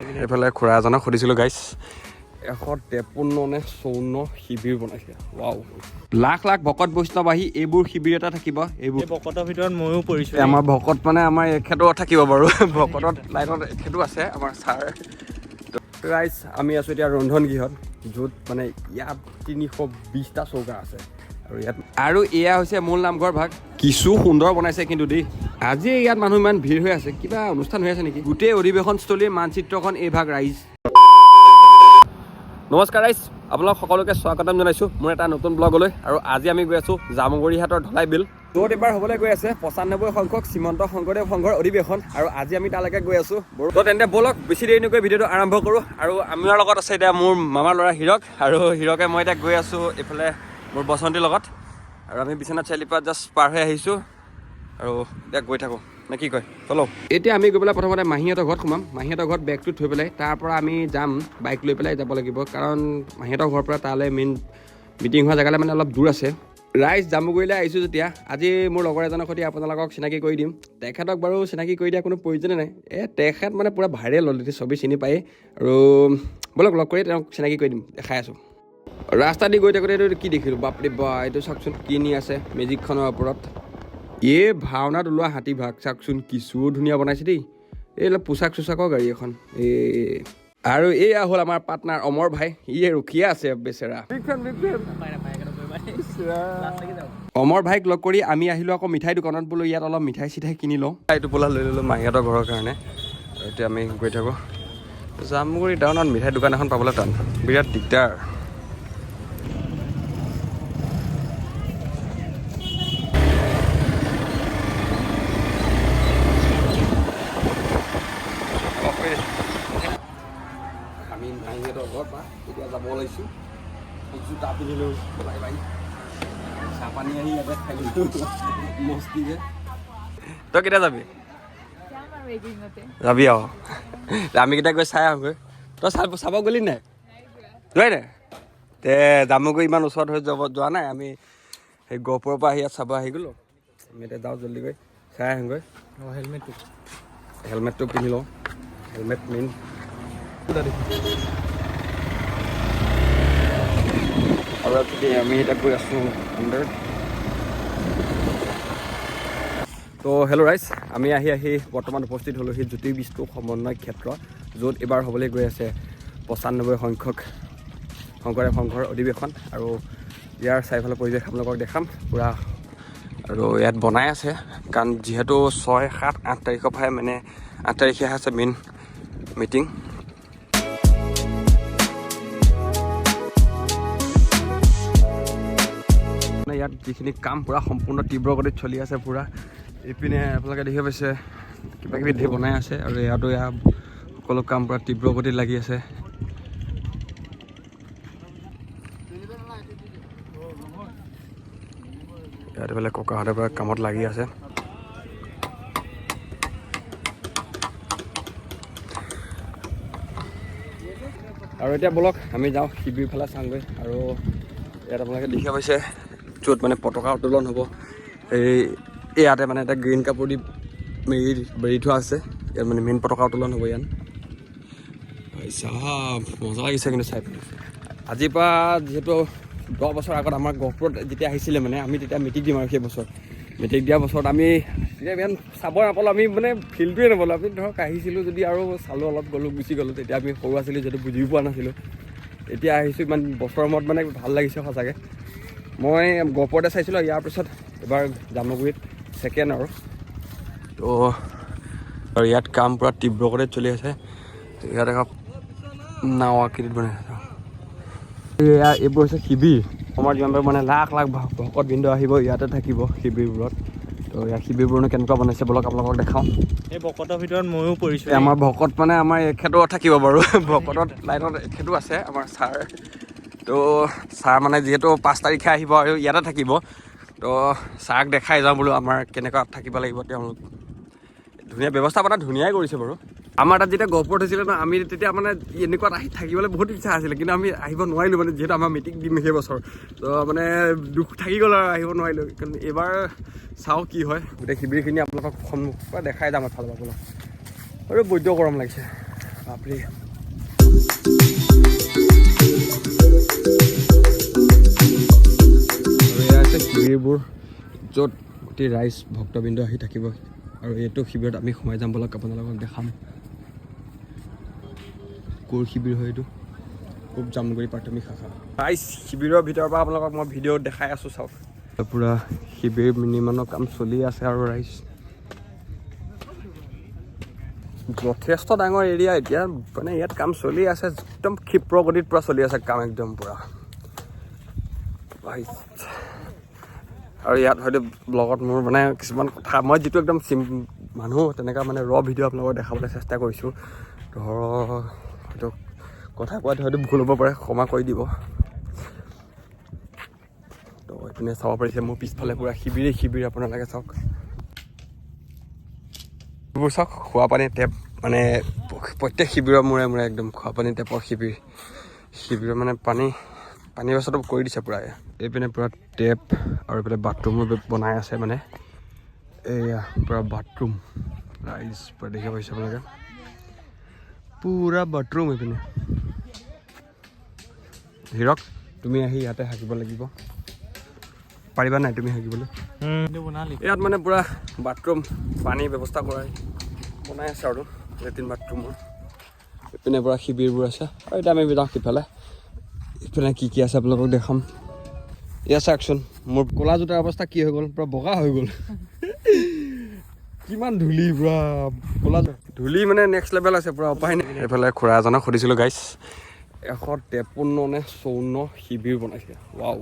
এইফালে খুৰা এজনক সুধিছিলোঁ গাইছ 153 নে 54 শিবিৰ বনাইছে। ৱাও, লাখ লাখ ভকত বৈষ্ণৱ আহি এইবোৰ শিবিৰ এটা থাকিব। এইবোৰ ভকতৰ ভিতৰত ময়ো পৰিছোঁ। আমাৰ ভকত মানে আমাৰ এখেতো থাকিব বাৰু, ভকতত লাইনত এখেতো আছে আমাৰ ছাৰ। গাইছ আমি আছোঁ এতিয়া ৰন্ধন গৃহত, য'ত মানে ইয়াত 320টা চৌকা আছে আৰু এয়া হৈছে মূল নামঘৰ ভাগ। কিছু সুন্দৰ বনাইছে কিন্তু দেই। আজি ইয়াত মানুহ ইমান ভিৰ হৈ আছে, কিবা অনুষ্ঠান হৈ আছে নেকি? গোটেই অধিৱেশনস্থলীৰ মানচিত্ৰখন এই ভাগ ৰাইজ। নমস্কাৰ ৰাইজ, আপোনালোক সকলোকে স্বাগতম জনাইছোঁ মোৰ এটা নতুন ব্লগলৈ। আৰু আজি আমি গৈ আছোঁ জামুগুৰিহাটৰ ঢলাই বিল, য'ত এবাৰ হ'বলৈ গৈ আছে 95 সংখ্যক শ্ৰীমন্ত শংকৰদেৱ সংঘৰ অধিৱেশন। আৰু আজি আমি তালৈকে গৈ আছোঁ। তো তেন্তে ব'লক বেছি দেৰি নকৈ ভিডিঅ'টো আৰম্ভ কৰোঁ। আৰু আমাৰ লগত আছে এতিয়া মোৰ মামাৰ ল'ৰা হিৰক, আৰু হিৰকে মই এতিয়া গৈ আছোঁ এইফালে মোৰ বসন্তীৰ লগত। আৰু আমি বিশ্বনাথ চাৰিআলিৰ পৰা জাষ্ট পাৰ হৈ আহিছোঁ আৰু এতিয়া গৈ থাকোঁ, নে কি কয়? চলো। এতিয়া আমি গৈ পেলাই প্ৰথমতে মাহীহঁতৰ ঘৰত সোমাম। মাহীহঁতৰ ঘৰত বেগটো থৈ পেলাই তাৰ পৰা আমি যাম, বাইক লৈ পেলাই যাব লাগিব, কাৰণ মাহীহঁতৰ ঘৰৰ পৰা তালৈ মেইন মিটিং হোৱা জেগালৈ মানে অলপ দূৰ আছে। ৰাইজ জামুগুৰিলৈ আহিছোঁ যেতিয়া আজি মোৰ লগৰ এজনৰ সৈতে আপোনালোকক চিনাকি কৰি দিম। তেখেতক বাৰু চিনাকি কৰি দিয়া কোনো প্ৰয়োজনে নাই, তেখেত মানে পূৰা ভাইৰেল অলৰেডি, চবেই চিনি পায়েই। আৰু ব'লক লগ কৰি তেওঁক চিনাকি কৰি দিম, দেখাই আছোঁ। ৰাস্তা দি গৈ থাকোঁতে এইটো কি দেখিলোঁ, বাপৰে বা, এইটো চাওকচোন কি নি আছে মেজিকখনৰ ওপৰত। এই ভাওনাত ওলোৱা হাতী ভাগ চাওকচোন, কিছু ধুনীয়া বনাইছে দেই। এই অলপ পোচাক চোচাকৰ গাড়ী এখন। আৰু এয়া হ'ল আমাৰ পাৰ্টনাৰ অমৰ ভাই, ইয়ে ৰখিয়ে আছে বেচেৰা। অমৰ ভাইক লগ কৰি আমি আহিলোঁ আকৌ মিঠাই দোকানত, বোলো ইয়াত অলপ মিঠাই চিঠাই কিনি লওঁ। এইটো পোলা লৈ ল'লোঁ মাহীহঁতৰ ঘৰৰ কাৰণে। আৰু এতিয়া আমি গৈ থাকোঁ জামুগুৰি টাউনত। মিঠাই দোকান এখন পাবলৈ টান, বিৰাট দিগদাৰ। আমি মাহীহঁতৰ ঘৰৰ পৰা এতিয়া যাব ওলাইছোঁ। জোতা পিন্ধিলোঁ, বাই বাই, চাহ পানী আহি ইয়াতে খাই দিলোঁ মস্তিকে। তই কেতিয়া যাবি? যাবি আৰু আমি কেইটা গৈ চাই আহোঁগৈ। তই চাব গ'লি নাই? যোৱাই নাই? তে জামুগুৰি ইমান ওচৰত হৈ যোৱা নাই, আমি সেই গহপুৰৰ পৰা আহি ইয়াত চাব আহি গ'লোঁ। আমি এতিয়া যাওঁ জল্দি গৈ চাই আহোঁগৈ। হেলমেটটো পিন্ধি লওঁ, হেলমেট মেইন। আৰু আমি এতিয়া গৈ আছোঁ আণ্ডাৰ। তো হেল্ল' ৰাইজ, আমি আহি বৰ্তমান উপস্থিত হ'লোহি জ্যোতি বিষ্ণু সমন্বয় ক্ষেত্ৰ, য'ত এইবাৰ হ'বলৈ গৈ আছে 95 সংখ্যক শংকৰদেৱ সংঘৰ অধিৱেশন। আৰু ইয়াৰ চাৰিওফালৰ পৰিৱেশ আপোনালোকক দেখাম পূৰা। আৰু ইয়াত বনাই আছে, কাৰণ যিহেতু 6, 7, 8 তাৰিখৰ পৰাই মানে 8 তাৰিখে আছে মেইন মিটিং। ইয়াত যিখিনি কাম পূৰা সম্পূৰ্ণ তীব্ৰ গতিত চলি আছে পূৰা। এইপিনে আপোনালোকে দেখিব পাইছে কিবা কিবি ধেৰ বনাই আছে, আৰু ইয়াতো সকলো কাম পূৰা তীব্ৰ গতিত লাগি আছে। ইয়াত এইফালে ককাহঁতে পূৰা কামত লাগি আছে। আৰু এতিয়া ব'লক আমি যাওঁ শিবিৰ ফালে চাওঁগৈ। আৰু ইয়াত আপোনালোকে দেখিব পাইছে য'ত মানে পতাকা উত্তোলন হ'ব, ইয়াতে মানে এটা গ্ৰীণ কাপোৰ দি বেৰি থোৱা আছে। ইয়াত মানে মেইন পতাকা উত্তোলন হ'ব ইয়াত। মজা লাগিছে কিন্তু চাই পিনে। আজিৰ পৰা যিহেতু 10 বছৰ আগত আমাৰ গহপুৰত যেতিয়া আহিছিলে, মানে আমি তেতিয়া মেট্ৰিক দিম আৰু সেই বছৰ মেট্ৰিক দিয়া বছৰত আমি তেতিয়া ইমান চাব নাপালোঁ, আমি মানে ফিল্ডটোৱে নাপালোঁ। আমি ধৰক আহিছিলোঁ যদি আৰু চালোঁ, অলপ গ'লোঁ, গুচি গ'লোঁ। তেতিয়া আমি সৰু আছিলোঁ যিহেতু বুজি পোৱা নাছিলোঁ। এতিয়া আহিছোঁ ইমান বছৰৰ মূৰত, মানে ভাল লাগিছে সঁচাকৈ। মই গহপুৰতে চাইছিলোঁ, ইয়াৰ পিছত এবাৰ জামুগুৰিত ছেকেণ্ড আৰু। তো আৰু ইয়াত কাম পূৰা তীব্ৰ গতিত চলি আছে। ইয়াত এখন নাও আকৃতিত বনাইছে। এইবোৰ হৈছে শিবিৰ। অসমৰ যিমানবোৰ মানে লাখ লাখ ভকতবৃন্দ আহিব, ইয়াতে থাকিব শিবিৰবোৰত। তো ইয়াৰ শিবিৰবোৰনো কেনেকুৱা বনাইছে ব'লক আপোনালোকক দেখাওঁ। এই ভকতৰ ভিতৰত ময়ো পৰিছোঁ। আমাৰ ভকত মানে আমাৰ এখেতো থাকিব বাৰু, ভকতত লাইনত এখেতো আছে আমাৰ ছাৰ। তো ছাৰ মানে যিহেতু 5 তাৰিখে আহিব আৰু ইয়াতে থাকিব, তো ছাৰক দেখাই যাওঁ বোলো আমাৰ কেনেকুৱা থাকিব লাগিব। তেওঁলোক ধুনীয়া ব্যৱস্থাপনা ধুনীয়াই কৰিছে বাৰু। আমাৰ তাত যেতিয়া গহপুৰত হৈছিলে ন, আমি তেতিয়া মানে এনেকুৱাত থাকিবলৈ বহুত ইচ্ছা আছিলে, কিন্তু আমি আহিব নোৱাৰিলোঁ, মানে যিহেতু আমাৰ মেট্ৰিক দিম সেই বছৰ। তো মানে দুখ থাকি গ'ল আৰু আহিব নোৱাৰিলোঁ। কিন্তু এইবাৰ চাওঁ কি হয়। গোটেই শিবিৰখিনি আপোনালোকক সন্মুখৰ পৰা দেখাই যাম এফালৰ পৰা। আৰু বৈদ্য গৰম লাগিছে, বাপৰে আৰু এয়া আছে শিবিৰবোৰ য'ত গোটেই ৰাইজ ভক্তবৃন্দ আহি থাকিব আৰু এইটো শিবিৰত আমি সোমাই যাম বলক আপোনালোকক দেখাম ক'ৰ শিবিৰ হয় এইটো খুব জামুগুৰি প্ৰাথমিক শাখা ৰাইজ শিবিৰৰ ভিতৰৰ পৰা আপোনালোকক মই ভিডিঅ'ত দেখাই আছোঁ চাওক পূৰা শিবিৰ নিৰ্মাণৰ কাম চলি আছে আৰু ৰাইজ যথেষ্ট ডাঙৰ এৰিয়া এতিয়া মানে ইয়াত কাম চলি আছে একদম ক্ষিপ্ৰ গতিত পূৰা চলি আছে কাম একদম পূৰা আৰু ইয়াত হয়তো ব্লগত মোৰ মানে কিছুমান কথা মই যিটো একদম মানুহ তেনেকুৱা মানে ভিডিঅ' আপোনালোকক দেখাবলৈ চেষ্টা কৰিছোঁ ধৰক হয়তো কথা কোৱাত হয়তো ভুল হ'ব পাৰে ক্ষমা কৰি দিব তো এইপিনে চাব পাৰিছে মোৰ পিছফালে পূৰা শিবিৰ আপোনালোকে চাওক এইবোৰ চাওক খোৱা পানী টেপ মানে প্ৰত্যেক শিবিৰৰ মূৰে মূৰে একদম খোৱা পানী টেপৰ শিবিৰৰ মানে পানী ব্যৱস্থাটো কৰি দিছে পূৰা এইপিনে পূৰা টেপ আৰু এইপিনে বাথৰুমো বনাই আছে মানে এয়া পূৰা বাথৰুম ৰাইজ পূৰা দেখিব পাইছে আপোনালোকে পূৰা বাথৰুম এইপিনে হিৰক তুমি আহি ইয়াতে হাকিব লাগিব পাৰিবা নাই তুমি হাকিবলৈ ইয়াত মানে পূৰা বাথৰুম পানী ব্যৱস্থা কৰাই বনাই আছে আৰু লেট্ৰিন বাথৰুমৰ এইপিনে পূৰা শিবিৰবোৰ আছে আৰু এতিয়া আমি যাওঁ সিফালে এইপিনে কি আছে আপোনালোকক দেখাম এয়া চাওকচোন মোৰ ক'লা জোতাৰ অৱস্থা কি হৈ গ'ল পূৰা বগা হৈ গ'ল কিমান ধূলি পূৰা ক'লা ধূলি মানে নেক্সট লেভেল আছে পূৰা উপায় নাই এইফালে খুৰা এজনক সুধিছিলোঁ গাইছ 153 নে 54 শিবিৰ বনাইছে ৱাও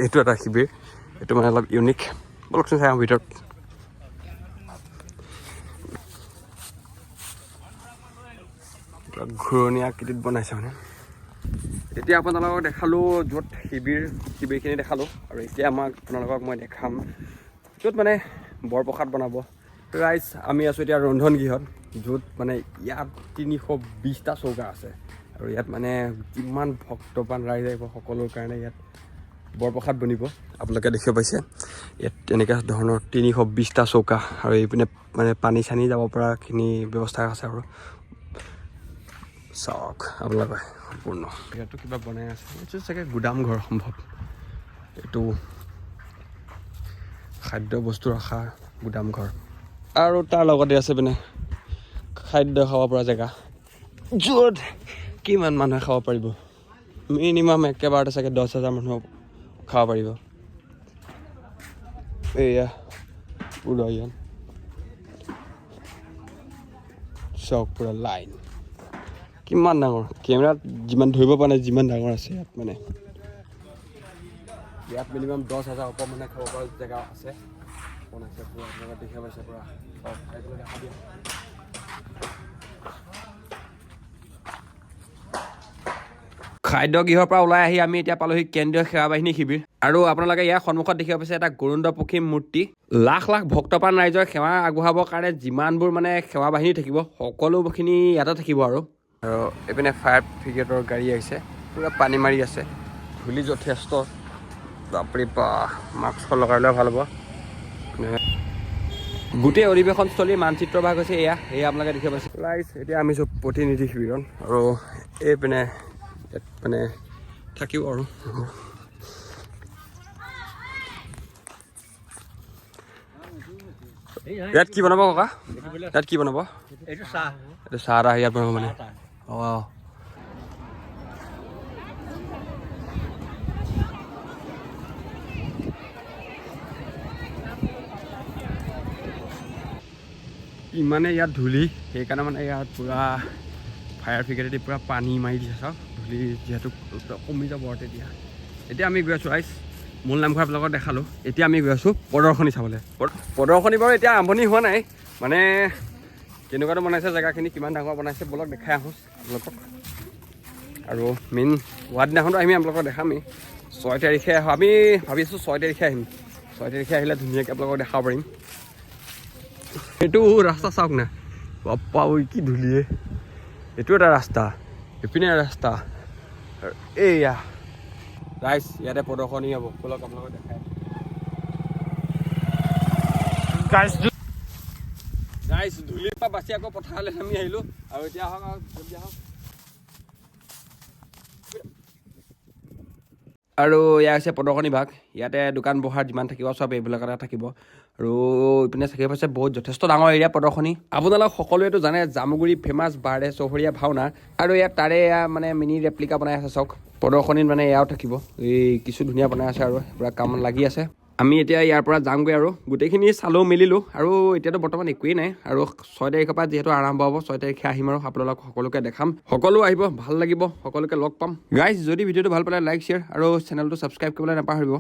এইটো এটা শিবিৰ এইটো মানে অলপ ইউনিক বলকচোন চাই ভিতৰত ঘূৰণীয়া আকৃতিত বনাইছে মানে এতিয়া আপোনালোকক দেখালোঁ য'ত শিবিৰখিনি দেখালোঁ আৰু এতিয়া আপোনালোকক মই দেখাম য'ত মানে বৰপ্ৰসাদ বনাব ৰাইজ আমি আছোঁ এতিয়া ৰন্ধনগৃহত য'ত মানে ইয়াত 320টা চৌকা আছে আৰু ইয়াত মানে যিমান ভক্তপ্ৰাণ ৰাইজ আহিব সকলোৰ কাৰণে ইয়াত বৰপ্ৰসাদ বনিব আপোনালোকে দেখিব পাইছে ইয়াত তেনেকুৱা ধৰণৰ 320টা চৌকা আৰু এইপিনে মানে পানী চানী যাব পৰাখিনি ব্যৱস্থা আছে আৰু চাওক আপোনালোকে সম্পূৰ্ণ ইয়াতো কিবা বনাই আছে এইটো চাগে গুদাম ঘৰ সম্ভৱ এইটো খাদ্য বস্তু ৰখা গুদাম ঘৰ আৰু তাৰ লগতে আছে পিনে খাদ্য খাব পৰা জেগা য'ত কিমান মানুহে খাব পাৰিব মিনিমাম একেবাৰতে চাগে 10,000 মানুহ খাব পাৰিব এয়া পূৰা ইয়াত চাওক পূৰা লাইন কিমান ডাঙৰ কেমেৰাত যিমান ধৰিব পৰা নাই যিমান ডাঙৰ আছে ইয়াত মানে ইয়াত মিনিমাম 10,000 ওপৰ মানে খাব পৰা জেগা আছে বনাইছে পূৰা আপোনালোকে দেখিব পাইছে পূৰা চব ঠাইবিলাক দেখা দিয়ে খাদ্যগৃহৰ পৰা ওলাই আহি আমি এতিয়া পালোহি কেন্দ্ৰীয় সেৱা বাহিনী শিবিৰ আৰু আপোনালোকে ইয়াৰ সন্মুখত দেখিব পাইছে এটা গৰুণ্ড পক্ষী মূৰ্তি লাখ ভক্তপ্ৰাণ ৰাইজৰ সেৱা আগবঢ়াবৰ কাৰণে যিমানবোৰ মানে সেৱা বাহিনী থাকিব সকলোখিনি ইয়াতে থাকিব আৰু এইপিনে ফায়াৰ ব্ৰিগেডৰ গাড়ী আহিছে পূৰা পানী মাৰি আছে ধূলি যথেষ্ট বাপৰে বাপ মাস্ক লগাই লোৱা ভাল হ'ব গোটেই অধিৱেশনস্থলীৰ মানচিত্ৰ ভাগ হৈছে এয়া আপোনালোকে দেখিব পাইছে ৰাইজ এতিয়া আমি চব প্ৰতিনিধি শিবিৰত আৰু এইপিনে মানে থাকিব আৰু ইয়াত কি বনাব ককা ইয়াত কি বনাব এইটো চাহ ইয়াত বনাব মানে অঁ ইমানে ইয়াত ধূলি সেইকাৰণে মানে ইয়াত পূৰা ফায়াৰ ব্ৰিগেডেদি পূৰা পানী মাৰি দিছে চাওক ধূলি যিহেতু কমি যাব আৰু এতিয়া আমি গৈ আছোঁ ৰাইজ মূল নামঘৰ আপোনালোকক দেখালোঁ এতিয়া আমি গৈ আছোঁ প্ৰদৰ্শনী চাবলৈ প্ৰদৰ্শনী বাৰু এতিয়া আৰম্ভণি হোৱা নাই মানে কেনেকুৱাটো বনাইছে জেগাখিনি কিমান ডাঙৰ বনাইছে বলক দেখাই আহোঁ আপোনালোকক আৰু মেইন হোৱা দিনাখনতো আমি আপোনালোকক দেখামেই 6 তাৰিখে আমি ভাবিছোঁ 6 তাৰিখে আহিম 6 তাৰিখে আহিলে ধুনীয়াকৈ আপোনালোকক দেখাব পাৰিম এইটো ৰাস্তা চাওক না বাপ্পা ঐ কি ধূলিয়ে এইটো এটা ৰাস্তা এইপিনে ৰাস্তা এইয়া ৰাইজ ইয়াতে প্ৰদৰ্শনী হ'ব বলক আপোনালোকক দেখাই গাইছ ধূলিৰ পৰা বাচি আকৌ পথাৰলৈ আমি আহিলোঁ আৰু এতিয়া আহক আহক আৰু এয়া হৈছে প্ৰদৰ্শনী ভাগ ইয়াতে দোকান বহাৰ যিমান থাকিব চব এইবিলাকতে থাকিব আৰু ইপিনে চাকি পাইছে বহুত যথেষ্ট ডাঙৰ এৰিয়া প্ৰদৰ্শনী আপোনালোক সকলোৱেতো জানে জামুগুৰি ফেমাছ বাৰ্ডে চহৰীয়া ভাওনা আৰু ইয়াত তাৰে এয়া মানে মিনি ৰেপ্লিকা বনাই আছে চাওক প্ৰদৰ্শনীত মানে এয়াও থাকিব এই কিছু ধুনীয়া বনাই আছে আৰু পুৰা কাম লাগি আছে আমি এতিয়া ইয়াৰ পৰা যামগৈ আৰু গোটেইখিনি চালোঁ মেলিলোঁ আৰু এতিয়াতো বৰ্তমান একোৱেই নাই আৰু 6 তাৰিখৰ পৰা যিহেতু আৰম্ভ হ'ব 6 তাৰিখে আহিম আৰু আপোনালোক সকলোকে দেখাম সকলো আহিব ভাল লাগিব সকলোকে লগ পাম গাইজ যদি ভিডিঅ'টো ভাল পালে লাইক শ্বেয়াৰ আৰু চেনেলটো ছাবস্ক্ৰাইব কৰিবলৈ নাপাহৰিব